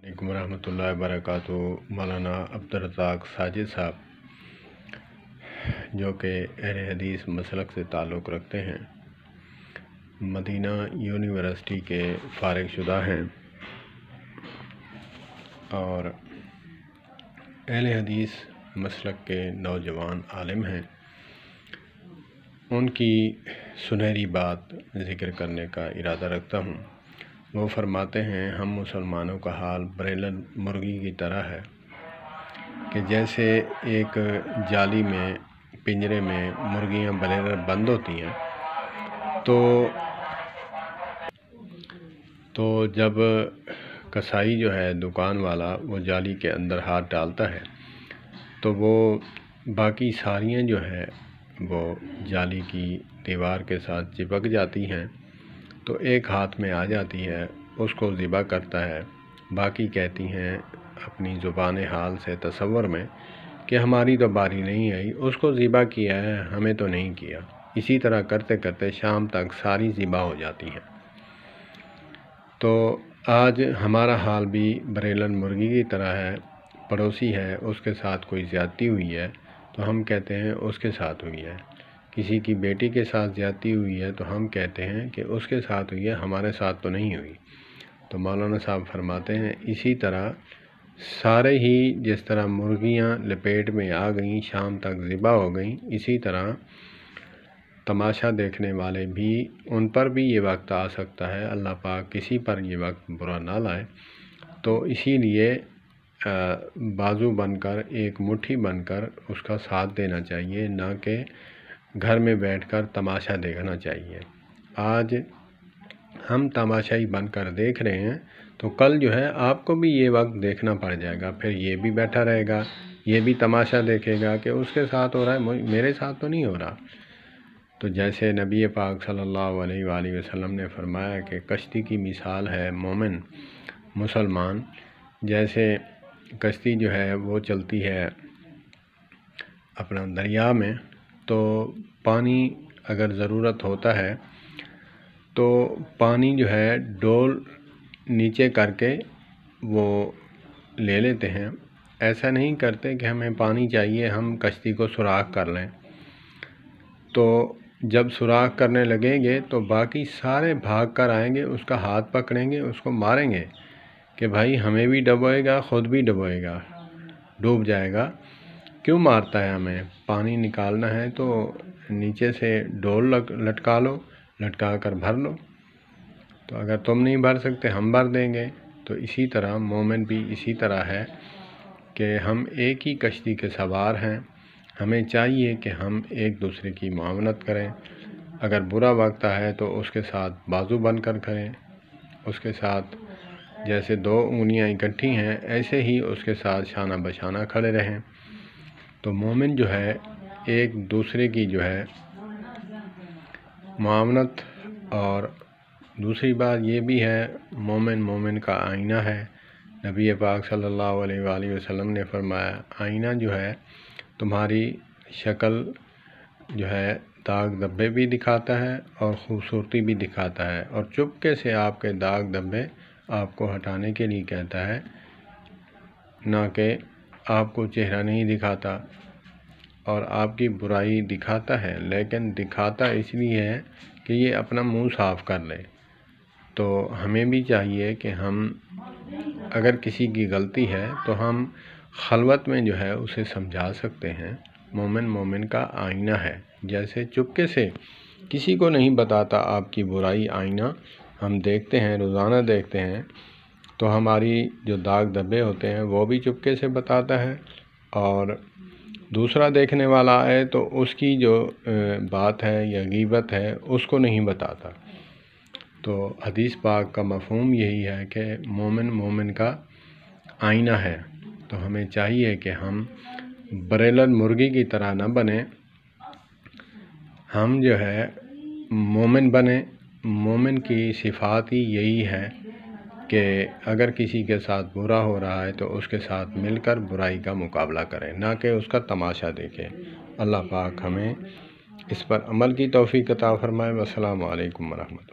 علیکم ورحمۃ اللہ وبرکاتہ۔ مولانا عبدالرزاق ساجد صاحب جو کہ اہل حدیث مسلک سے تعلق رکھتے ہیں، مدینہ یونیورسٹی کے فارغ شدہ ہیں اور اہل حدیث مسلک کے نوجوان عالم ہیں، ان کی سنہری بات ذکر کرنے کا ارادہ رکھتا ہوں۔ وہ فرماتے ہیں، ہم مسلمانوں کا حال بریلن مرغی کی طرح ہے کہ جیسے ایک جالی میں پنجرے میں مرغیاں بریلن بند ہوتی ہیں تو جب کسائی جو ہے دکان والا وہ جالی کے اندر ہاتھ ڈالتا ہے تو وہ باقی ساریاں جو ہے وہ جالی کی دیوار کے ساتھ چپک جاتی ہیں، تو ایک ہاتھ میں آ جاتی ہے، اس کو ذبح کرتا ہے۔ باقی کہتی ہیں اپنی زبان حال سے تصور میں کہ ہماری تو باری نہیں آئی، اس کو ذبح کیا ہے، ہمیں تو نہیں کیا۔ اسی طرح کرتے کرتے شام تک ساری ذبح ہو جاتی ہیں۔ تو آج ہمارا حال بھی بریلن مرغی کی طرح ہے۔ پڑوسی ہے، اس کے ساتھ کوئی زیادتی ہوئی ہے تو ہم کہتے ہیں اس کے ساتھ ہوئی ہے۔ کسی کی بیٹی کے ساتھ زیادتی ہوئی ہے تو ہم کہتے ہیں کہ اس کے ساتھ ہوئی ہے، ہمارے ساتھ تو نہیں ہوئی۔ تو مولانا صاحب فرماتے ہیں، اسی طرح سارے ہی جس طرح مرغیاں لپیٹ میں آ گئیں، شام تک ذبح ہو گئیں، اسی طرح تماشا دیکھنے والے بھی، ان پر بھی یہ وقت آ سکتا ہے، اللہ پاک کسی پر یہ وقت برا نہ لائے۔ تو اسی لیے بازو بن کر، ایک مٹھی بن کر اس کا ساتھ دینا چاہیے، نہ کہ گھر میں بیٹھ کر تماشا دیکھنا چاہیے۔ آج ہم تماشائی بن کر دیکھ رہے ہیں تو کل جو ہے آپ کو بھی یہ وقت دیکھنا پڑ جائے گا، پھر یہ بھی بیٹھا رہے گا، یہ بھی تماشا دیکھے گا کہ اس کے ساتھ ہو رہا ہے، میرے ساتھ تو نہیں ہو رہا۔ تو جیسے نبی پاک صلی اللہ علیہ وآلہ وسلم نے فرمایا کہ کشتی کی مثال ہے مومن مسلمان، جیسے کشتی جو ہے وہ چلتی ہے اپنا دریا میں، تو پانی اگر ضرورت ہوتا ہے تو پانی جو ہے ڈول نیچے کر کے وہ لے لیتے ہیں۔ ایسا نہیں کرتے کہ ہمیں پانی چاہیے، ہم کشتی کو سوراخ کر لیں۔ تو جب سوراخ کرنے لگیں گے تو باقی سارے بھاگ کر آئیں گے، اس کا ہاتھ پکڑیں گے، اس کو ماریں گے کہ بھائی ہمیں بھی ڈبوئے گا، خود بھی ڈبوئے گا، ڈوب جائے گا، کیوں مارتا ہے ہمیں؟ پانی نکالنا ہے تو نیچے سے ڈول لٹکا لو، لٹکا کر بھر لو۔ تو اگر تم نہیں بھر سکتے ہم بھر دیں گے۔ تو اسی طرح مومن بھی اسی طرح ہے کہ ہم ایک ہی کشتی کے سوار ہیں، ہمیں چاہیے کہ ہم ایک دوسرے کی معاونت کریں۔ اگر برا وقت آئے تو اس کے ساتھ بازو بن کر کریں، اس کے ساتھ جیسے دو انگلیاں اکٹھی ہیں ایسے ہی اس کے ساتھ شانہ بشانہ کھڑے رہیں۔ تو مومن جو ہے ایک دوسرے کی جو ہے معاونت، اور دوسری بات یہ بھی ہے مومن کا آئینہ ہے۔ نبی پاک صلی اللہ علیہ وآلہ وسلم نے فرمایا، آئینہ جو ہے تمہاری شکل جو ہے داغ دھبے بھی دکھاتا ہے اور خوبصورتی بھی دکھاتا ہے، اور چپکے سے آپ کے داغ دھبے آپ کو ہٹانے کے لیے کہتا ہے، نہ کہ آپ کو چہرہ نہیں دکھاتا اور آپ کی برائی دکھاتا ہے، لیکن دکھاتا اس لیے ہے کہ یہ اپنا منہ صاف کر لے۔ تو ہمیں بھی چاہیے کہ ہم اگر کسی کی غلطی ہے تو ہم خلوت میں جو ہے اسے سمجھا سکتے ہیں۔ مومن کا آئینہ ہے، جیسے چپکے سے کسی کو نہیں بتاتا آپ کی برائی، آئینہ ہم دیکھتے ہیں، روزانہ دیکھتے ہیں، تو ہماری جو داغ دھبے ہوتے ہیں وہ بھی چپکے سے بتاتا ہے، اور دوسرا دیکھنے والا آئے تو اس کی جو بات ہے یا غیبت ہے اس کو نہیں بتاتا۔ تو حدیث پاک کا مفہوم یہی ہے کہ مومن کا آئینہ ہے۔ تو ہمیں چاہیے کہ ہم بریلن مرغی کی طرح نہ بنیں، ہم جو ہے مومن بنیں۔ مومن کی صفات ہی یہی ہے کہ اگر کسی کے ساتھ برا ہو رہا ہے تو اس کے ساتھ مل کر برائی کا مقابلہ کریں، نہ کہ اس کا تماشا دیکھیں۔ اللہ پاک ہمیں اس پر عمل کی توفیق عطا فرمائے۔ والسلام علیکم ورحمۃ اللہ۔